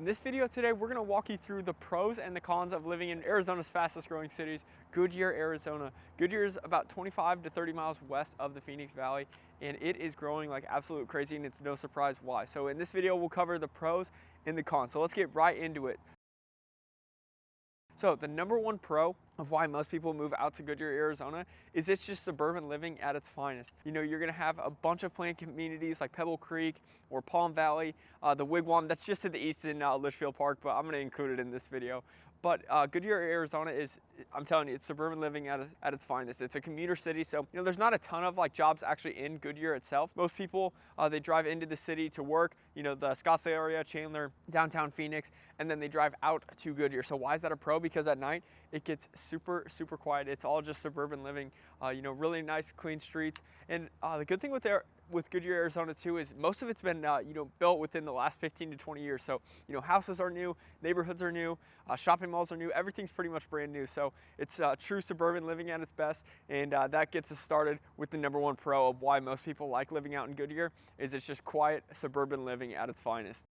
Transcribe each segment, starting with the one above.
In this video today, we're gonna walk you through the pros and the cons of living in Arizona's fastest growing cities, Goodyear, Arizona. Goodyear is about 25 to 30 miles west of the Phoenix Valley, and it is growing like absolute crazy, and it's no surprise why. So in this video, we'll cover the pros and the cons. So let's get right into it. So the number one pro of why most people move out to Goodyear, Arizona is it's just suburban living at its finest. You know, you're gonna have a bunch of planned communities like Pebble Creek or Palm Valley, the Wigwam, that's just to the east in Litchfield Park, but I'm gonna include it in this video. But Goodyear, Arizona is, I'm telling you, it's suburban living at its finest. It's a commuter city, so you know there's not a ton of like jobs actually in Goodyear itself. Most people, they drive into the city to work, you know, the Scottsdale area, Chandler, downtown Phoenix, and then they drive out to Goodyear. So why is that a pro? Because at night, it gets super quiet. It's all just suburban living, you know, really nice, clean streets. And the good thing with Goodyear, Arizona too is most of it's been you know, built within the last 15 to 20 years. So you know, houses are new, neighborhoods are new, shopping malls are new, everything's pretty much brand new. So it's true suburban living at its best, and that gets us started with the number one pro of why most people like living out in Goodyear is it's just quiet suburban living at its finest.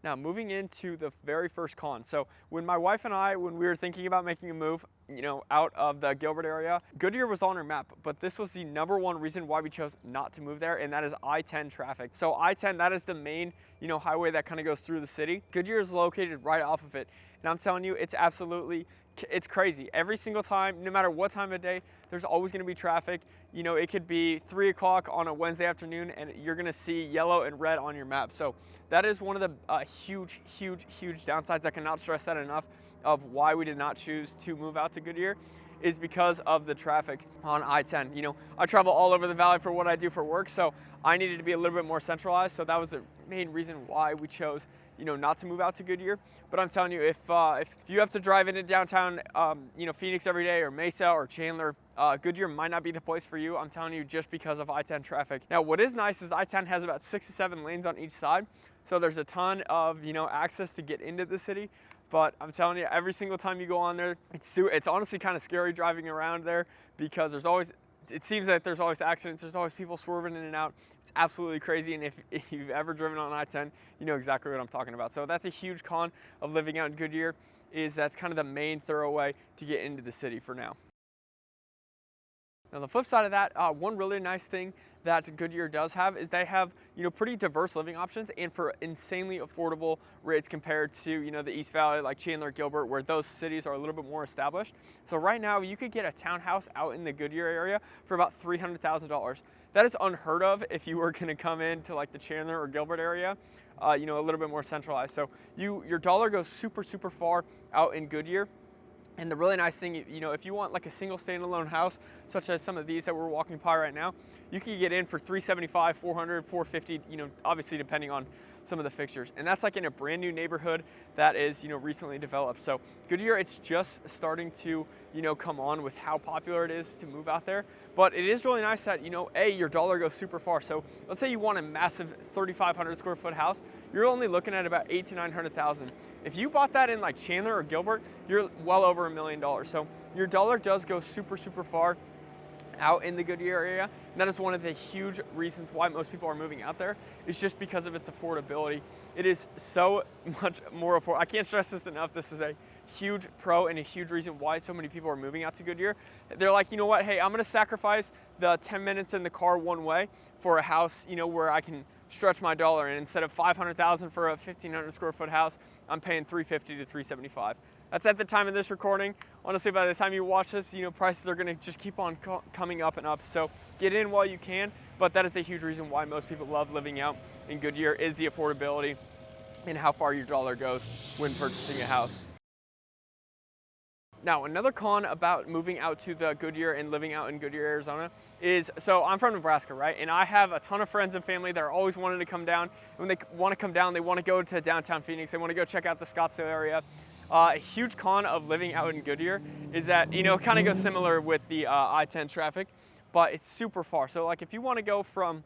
Now, moving into the very first con. So when my wife and I, when we were thinking about making a move, you know, out of the Gilbert area, Goodyear was on our map, but this was the number one reason why we chose not to move there, and that is I-10 traffic. So I-10, that is the main, you know, highway that kind of goes through the city. Goodyear is located right off of it, and I'm telling you, it's crazy. Every single time, no matter what time of day, there's always gonna be traffic. You know, it could be 3 o'clock on a Wednesday afternoon and you're gonna see yellow and red on your map. So that is one of the huge downsides. I cannot stress that enough of why we did not choose to move out to Goodyear is because of the traffic on I-10. You know, I travel all over the valley for what I do for work, so I needed to be a little bit more centralized. So that was the main reason why we chose, you know, not to move out to Goodyear. But I'm telling you, if you have to drive into downtown, you know, Phoenix every day, or Mesa or Chandler, Goodyear might not be the place for you. I'm telling you, just because of I-10 traffic. Now, what is nice is I-10 has about 6 to 7 lanes on each side, so there's a ton of, you know, access to get into the city. But I'm telling you, every single time you go on there, it's honestly kind of scary driving around there because it seems that there's always accidents, there's always people swerving in and out. It's absolutely crazy, and if you've ever driven on I-10, you know exactly what I'm talking about. So that's a huge con of living out in Goodyear, is that's kind of the main thoroughway to get into the city for now. Now the flip side of that, one really nice thing that Goodyear does have is they have, you know, pretty diverse living options and for insanely affordable rates compared to, you know, the East Valley like Chandler, Gilbert, where those cities are a little bit more established. So right now you could get a townhouse out in the Goodyear area for about $300,000. That is unheard of if you were gonna come into like the Chandler or Gilbert area, you know, a little bit more centralized. So your dollar goes super far out in Goodyear. And the really nice thing, you know, if you want like a single standalone house, such as some of these that we're walking by right now, you can get in for $375, $400, $450, you know, obviously depending on some of the fixtures. And that's like in a brand new neighborhood that is, you know, recently developed. So Goodyear, it's just starting to, you know, come on with how popular it is to move out there. But it is really nice that, you know, your dollar goes super far. So let's say you want a massive 3,500 square foot house, you're only looking at about $800,000 to $900,000. If you bought that in like Chandler or Gilbert, you're well over $1 million. So your dollar does go super far out in the Goodyear area, and that is one of the huge reasons why most people are moving out there. It's just because of its affordability. It is so much more affordable. I can't stress this enough. This is a huge pro and a huge reason why so many people are moving out to Goodyear. They're like, you know what, hey, I'm gonna sacrifice the 10 minutes in the car one way for a house, you know, where I can stretch my dollar, and instead of $500,000 for a 1,500 square foot house, I'm paying $350 to $375. That's at the time of this recording. Honestly, by the time you watch this, you know, prices are gonna just keep on coming up and up. So get in while you can, but that is a huge reason why most people love living out in Goodyear is the affordability and how far your dollar goes when purchasing a house. Now, another con about moving out to the Goodyear and living out in Goodyear, Arizona is, so I'm from Nebraska, right? And I have a ton of friends and family that are always wanting to come down. And when they want to come down, they want to go to downtown Phoenix. They want to go check out the Scottsdale area. A huge con of living out in Goodyear is that, you know, it kind of goes similar with the I-10 traffic, but it's super far. So like if you want to go from,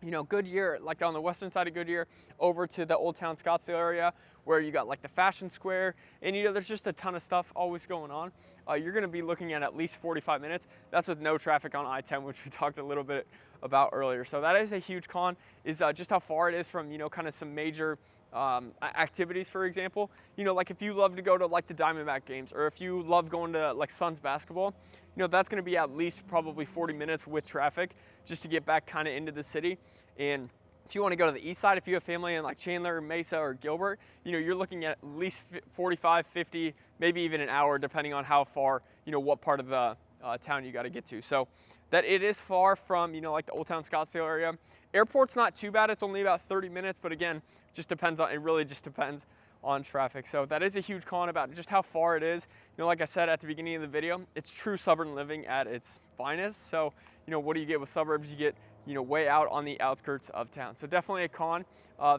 you know, Goodyear, like on the western side of Goodyear, over to the Old Town Scottsdale area, where you got like the Fashion Square, and you know, there's just a ton of stuff always going on. You're gonna be looking at least 45 minutes. That's with no traffic on I-10, which we talked a little bit about earlier. So that is a huge con, is just how far it is from, you know, kind of some major activities, for example. You know, like if you love to go to like the Diamondback games, or if you love going to like Suns basketball, you know, that's gonna be at least probably 40 minutes with traffic just to get back kind of into the city. And if you want to go to the east side, if you have family in like Chandler, Mesa, or Gilbert, you know, you're looking at least 45, 50, maybe even an hour, depending on how far, you know, what part of the town you got to get to. So that it is far from, you know, like the Old Town Scottsdale area. Airport's not too bad. It's only about 30 minutes, but again, just depends on, it really just depends on traffic. So that is a huge con about just how far it is. You know, like I said at the beginning of the video, it's true suburban living at its finest. So, you know, what do you get with suburbs? You get, you know, way out on the outskirts of town. So definitely a con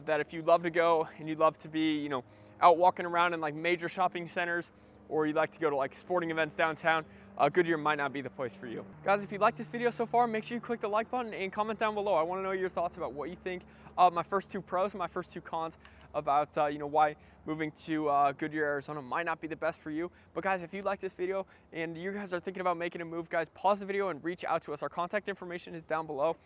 that if you love to go and you love to be, you know, out walking around in like major shopping centers, or you like to go to like sporting events downtown, Goodyear might not be the place for you. Guys, if you like this video so far, make sure you click the like button and comment down below. I want to know your thoughts about what you think of my first two pros and my first two cons about, you know, why moving to Goodyear, Arizona might not be the best for you. But guys, if you like this video and you guys are thinking about making a move, guys, pause the video and reach out to us. Our contact information is down below.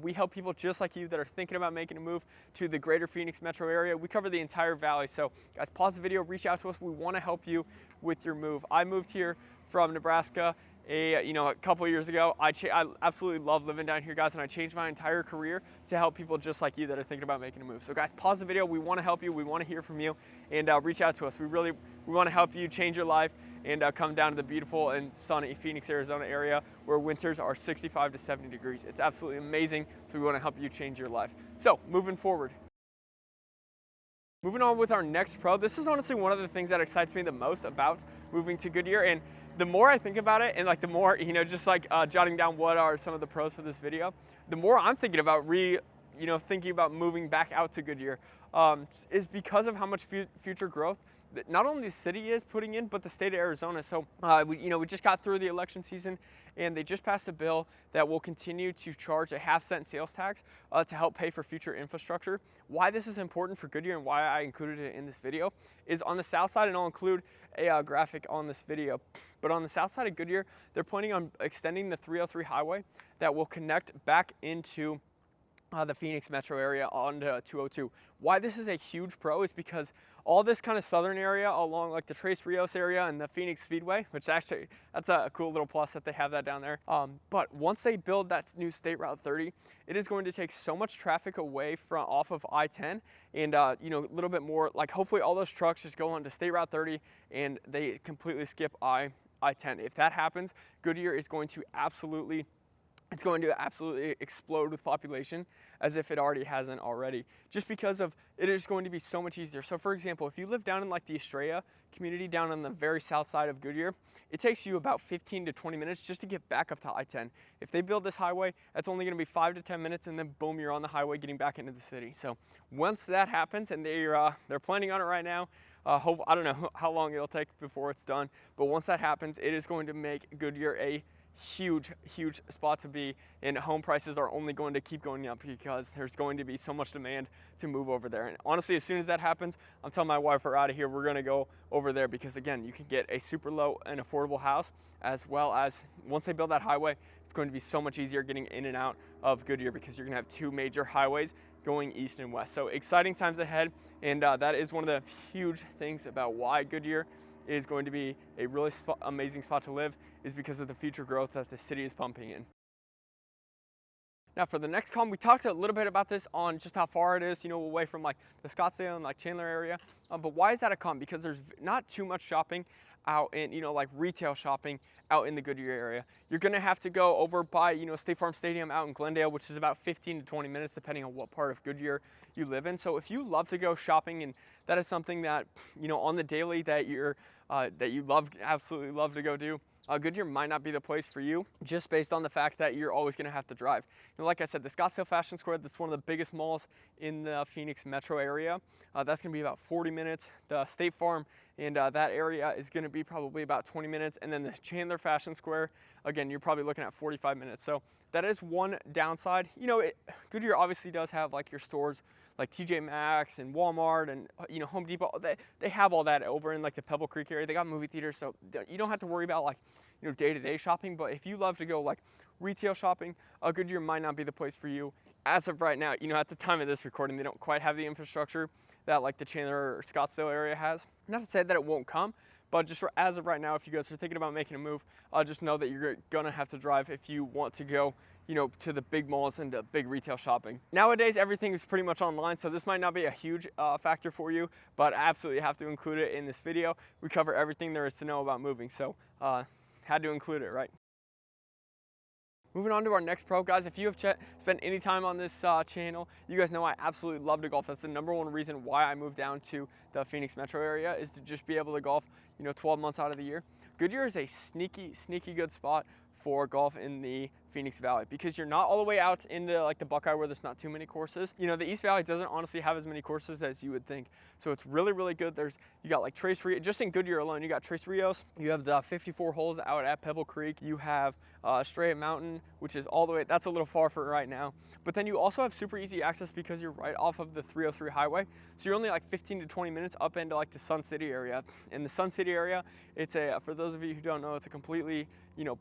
We help people just like you that are thinking about making a move to the greater Phoenix metro area. We cover the entire valley. So guys, pause the video, reach out to us. We want to help you with your move. I moved here from Nebraska a couple of years ago. I absolutely love living down here, guys, and I changed my entire career to help people just like you that are thinking about making a move. So guys, pause the video. We want to help you. We want to hear from you, and reach out to us. We want to help you change your life and come down to the beautiful and sunny Phoenix, Arizona area where winters are 65 to 70 degrees. It's absolutely amazing. So we want to help you change your life. So moving forward. Moving on with our next pro, this is honestly one of the things that excites me the most about moving to Goodyear. And the more I think about it, and like the more, you know, just like jotting down what are some of the pros for this video, the more I'm thinking about thinking about moving back out to Goodyear, is because of how much future growth that not only the city is putting in, but the state of Arizona. So we just got through the election season, and they just passed a bill that will continue to charge a half-cent sales tax to help pay for future infrastructure. Why this is important for Goodyear and why I included it in this video is on the south side, and I'll include a graphic on this video. But on the south side of Goodyear, they're planning on extending the 303 highway that will connect back into the Phoenix metro area onto 202. Why this is a huge pro is because all this kind of southern area along like the Tres Rios area and the Phoenix Speedway, which actually, that's a cool little plus that they have that down there. But once they build that new State Route 30, it is going to take so much traffic away from off of I-10 and a little bit more, like hopefully all those trucks just go onto State Route 30 and they completely skip I-10. If that happens, Goodyear is going to absolutely explode with population as if it already hasn't already, just because of it is going to be so much easier. So for example, if you live down in like the Estrella community down on the very south side of Goodyear, it takes you about 15 to 20 minutes just to get back up to I-10. If they build this highway, that's only going to be 5 to 10 minutes, and then boom, you're on the highway getting back into the city. So once that happens, and they're planning on it right now, I don't know how long it'll take before it's done, but once that happens, it is going to make Goodyear a huge spot to be, and home prices are only going to keep going up because there's going to be so much demand to move over there. And honestly, as soon as that happens, I'm telling my wife we're out of here. We're going to go over there because again, you can get a super low and affordable house, as well as once they build that highway, it's going to be so much easier getting in and out of Goodyear because you're going to have two major highways going east and west. So exciting times ahead, and that is one of the huge things about why Goodyear is going to be a really amazing spot to live, is because of the future growth that the city is pumping in. Now for the next con, we talked a little bit about this on just how far it is, away from like the Scottsdale and like Chandler area. But why is that a con? Because there's not too much shopping out in, like retail shopping out in the Goodyear area. You're gonna have to go over by, State Farm Stadium out in Glendale, which is about 15 to 20 minutes depending on what part of Goodyear you live in. So if you love to go shopping, and that is something that, on the daily that absolutely love to go do, Goodyear might not be the place for you, just based on the fact that you're always going to have to drive. Like I said, the Scottsdale Fashion Square, that's one of the biggest malls in the Phoenix metro area. That's going to be about 40 minutes. The State Farm and that area is going to be probably about 20 minutes. And then the Chandler Fashion Square, again, you're probably looking at 45 minutes. So that is one downside. Goodyear obviously does have like your stores like TJ Maxx and Walmart and Home Depot. They have all that over in like the Pebble Creek area. They got movie theaters, so you don't have to worry about like day-to-day shopping. But if you love to go like retail shopping, Goodyear might not be the place for you. As of right now, at the time of this recording, they don't quite have the infrastructure that like the Chandler or Scottsdale area has. Not to say that it won't come, but just as of right now, if you guys are thinking about making a move, just know that you're gonna have to drive if you want to go, to the big malls and the big retail shopping. Nowadays, everything is pretty much online, so this might not be a huge factor for you, but I absolutely have to include it in this video. We cover everything there is to know about moving, so had to include it, right? Moving on to our next pro, guys, if you have spent any time on this channel, you guys know I absolutely love to golf. That's the #1 reason why I moved down to the Phoenix metro area, is to just be able to golf, 12 months out of the year. Goodyear is a sneaky good spot for golf in the Phoenix Valley, because you're not all the way out into like the Buckeye where there's not too many courses. The East Valley doesn't honestly have as many courses as you would think. So it's really good. You got like Tres Rios, just in Goodyear alone, you got Tres Rios, you have the 54 holes out at Pebble Creek, you have Estrella Mountain, which is all the way, that's a little far for right now. But then you also have super easy access because you're right off of the 303 highway. So you're only like 15 to 20 minutes up into like the Sun City area. In the Sun City area, it's for those of you who don't know, it's a completely,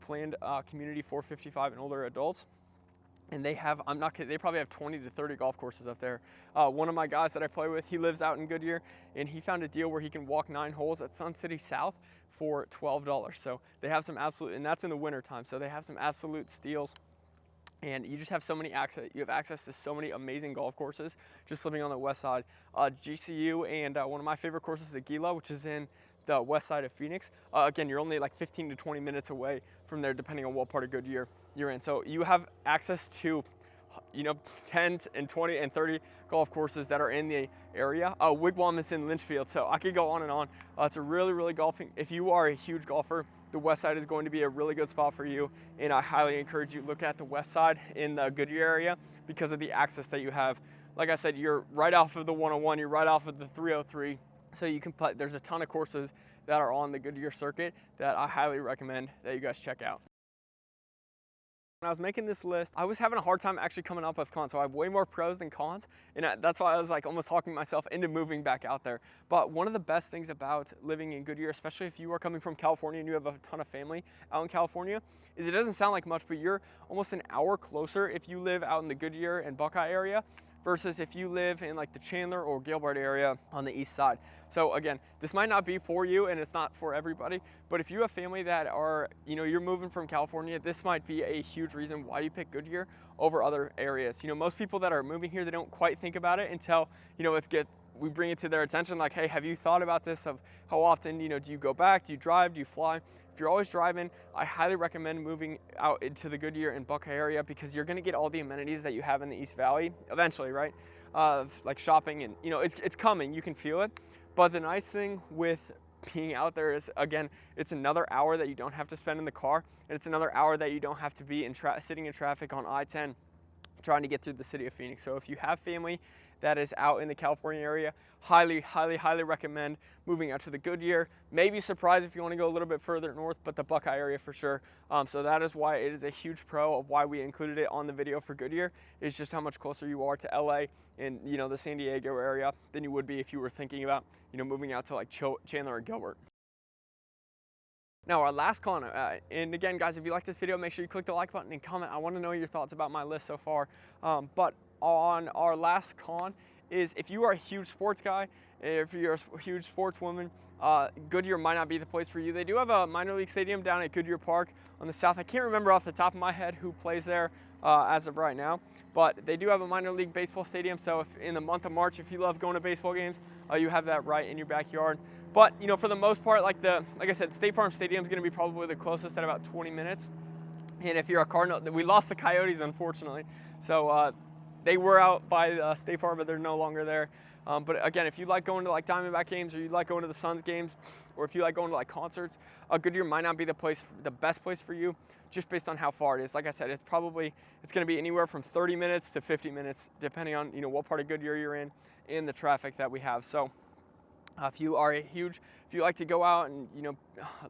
planned community for 55 and older adults. And they have, I'm not kidding, they probably have 20 to 30 golf courses up there. One of my guys that I play with, he lives out in Goodyear, and he found a deal where he can walk 9 holes at Sun City South for $12. So they have some absolute, and that's in the winter time, so they have some absolute steals. And you just have so many access, you have access to so many amazing golf courses just living on the west side. GCU and one of my favorite courses is Aguila, which is in the west side of Phoenix. Again, you're only like 15 to 20 minutes away from there, depending on what part of Goodyear you're in. So you have access to 10 and 20 and 30 golf courses that are in the area. Wigwam is in Lynchfield, so I could go on and on. It's a really golfing. If you are a huge golfer, the west side is going to be a really good spot for you, and I highly encourage you look at the west side in the Goodyear area because of the access that you have. Like I said, you're right off of the 101, you're right off of the 303, so you can put. There's a ton of courses that are on the Goodyear circuit that I highly recommend that you guys check out. When I was making this list, I was having a hard time actually coming up with cons. So I have way more pros than cons, and that's why I was like almost talking myself into moving back out there. But one of the best things about living in Goodyear, especially if you are coming from California and you have a ton of family out in California, is it doesn't sound like much, but you're almost an hour closer if you live out in the Goodyear and Buckeye area versus if you live in like the Chandler or Gilbert area on the east side. So again, this might not be for you and it's not for everybody, but if you have family that are, you're moving from California, this might be a huge reason why you pick Goodyear over other areas. Most people that are moving here, they don't quite think about it until, we bring it to their attention, like, hey, have you thought about this, of how often, do you go back, do you drive, do you fly? If you're always driving, I highly recommend moving out into the Goodyear and Buckeye area because you're gonna get all the amenities that you have in the East Valley eventually, right? Like shopping and, it's coming, you can feel it. But the nice thing with being out there is, again, it's another hour that you don't have to spend in the car, and it's another hour that you don't have to be sitting in traffic on I-10 trying to get through the city of Phoenix. So if you have family that is out in the California area, highly recommend moving out to the Goodyear. Maybe surprise if you want to go a little bit further north, but the Buckeye area for sure. So that is why it is a huge pro of why we included it on the video for Goodyear, is just how much closer you are to LA and the San Diego area than you would be if you were thinking about moving out to like Chandler or Gilbert. Now our last con, and again guys, if you like this video, make sure you click the like button and comment. I want to know your thoughts about my list so far. But on our last con is, if you are a huge sports guy, if you're a huge sportswoman, Goodyear might not be the place for you. They do have a minor league stadium down at Goodyear Park on the south. I can't remember off the top of my head who plays there as of right now, but they do have a minor league baseball stadium. So if in the month of March, if you love going to baseball games, you have that right in your backyard. But for the most part, like I said, State Farm Stadium is going to be probably the closest at about 20 minutes. And if you're a Cardinal, we lost the Coyotes unfortunately, so they were out by State Farm, but they're no longer there. But again, if you like going to like Diamondback games, or you like going to the Suns games, or if you like going to like concerts, Goodyear might not be the best place for you, just based on how far it is. Like I said, it's going to be anywhere from 30 minutes to 50 minutes, depending on what part of Goodyear you're in the traffic that we have. So if you like to go out and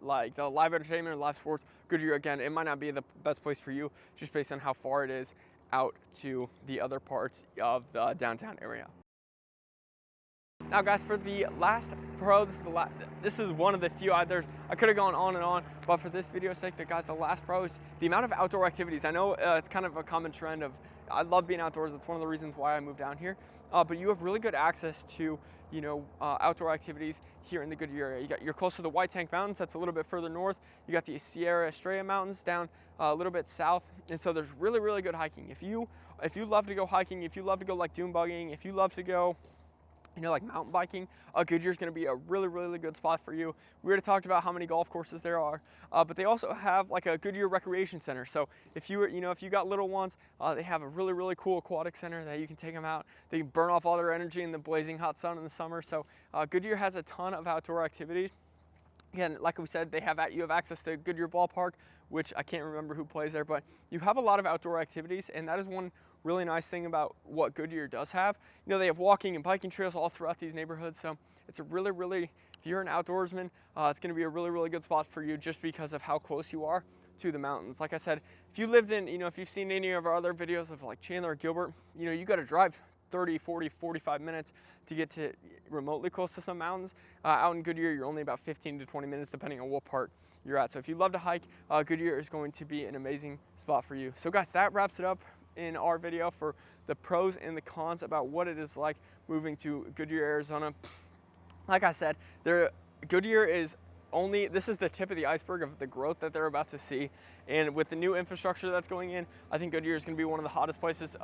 like the live entertainment or live sports, Goodyear, again, it might not be the best place for you, just based on how far it is out to the other parts of the downtown area. Now guys, for the last pro, this is one of the few, I could have gone on and on, but for this video's sake, the last pro is the amount of outdoor activities. I know it's kind of a common trend of, I love being outdoors. It's one of the reasons why I moved down here, but you have really good access to, outdoor activities here in the Goodyear area. You're close to the White Tank Mountains, that's a little bit further north. You got the Sierra Estrella Mountains down a little bit south, and so there's really, really good hiking. If you love to go hiking, if you love to go like dune buggying, if you love to go like mountain biking, Goodyear is going to be a really, really good spot for you. We already talked about how many golf courses there are, but they also have like a Goodyear recreation center. So if you got little ones, they have a really, really cool aquatic center that you can take them out. They can burn off all their energy in the blazing hot sun in the summer. So Goodyear has a ton of outdoor activities. Again, like we said, you have access to Goodyear Ballpark, which I can't remember who plays there, but you have a lot of outdoor activities, and that is one really nice thing about what Goodyear does have. They have walking and biking trails all throughout these neighborhoods, so it's a really, if you're an outdoorsman, it's going to be a really, really good spot for you just because of how close you are to the mountains. Like I said, if you lived in, if you've seen any of our other videos of like Chandler or Gilbert, you got to drive 30, 40, 45 minutes to get to remotely close to some mountains. Out in Goodyear, you're only about 15 to 20 minutes depending on what part you're at. So if you love to hike, Goodyear is going to be an amazing spot for you. So guys, that wraps it up in our video for the pros and the cons about what it is like moving to Goodyear, Arizona. Like I said, Goodyear is this is the tip of the iceberg of the growth that they're about to see. And with the new infrastructure that's going in, I think Goodyear is going to be one of the hottest places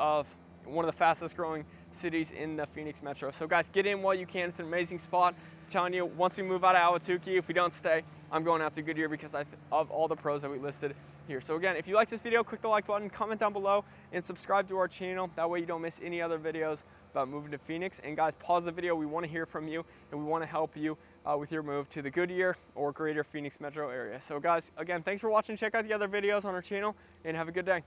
one of the fastest growing cities in the Phoenix metro. So guys, get in while you can. It's an amazing spot. I'm telling you, once we move out of Ahwatukee, if we don't stay, I'm going out to Goodyear because of all the pros that we listed here. So again, if you like this video, click the like button, comment down below, and subscribe to our channel. That way you don't miss any other videos about moving to Phoenix. And guys, pause the video. We want to hear from you, and we want to help you with your move to the Goodyear or greater Phoenix metro area. So guys, again, thanks for watching. Check out the other videos on our channel, and have a good day.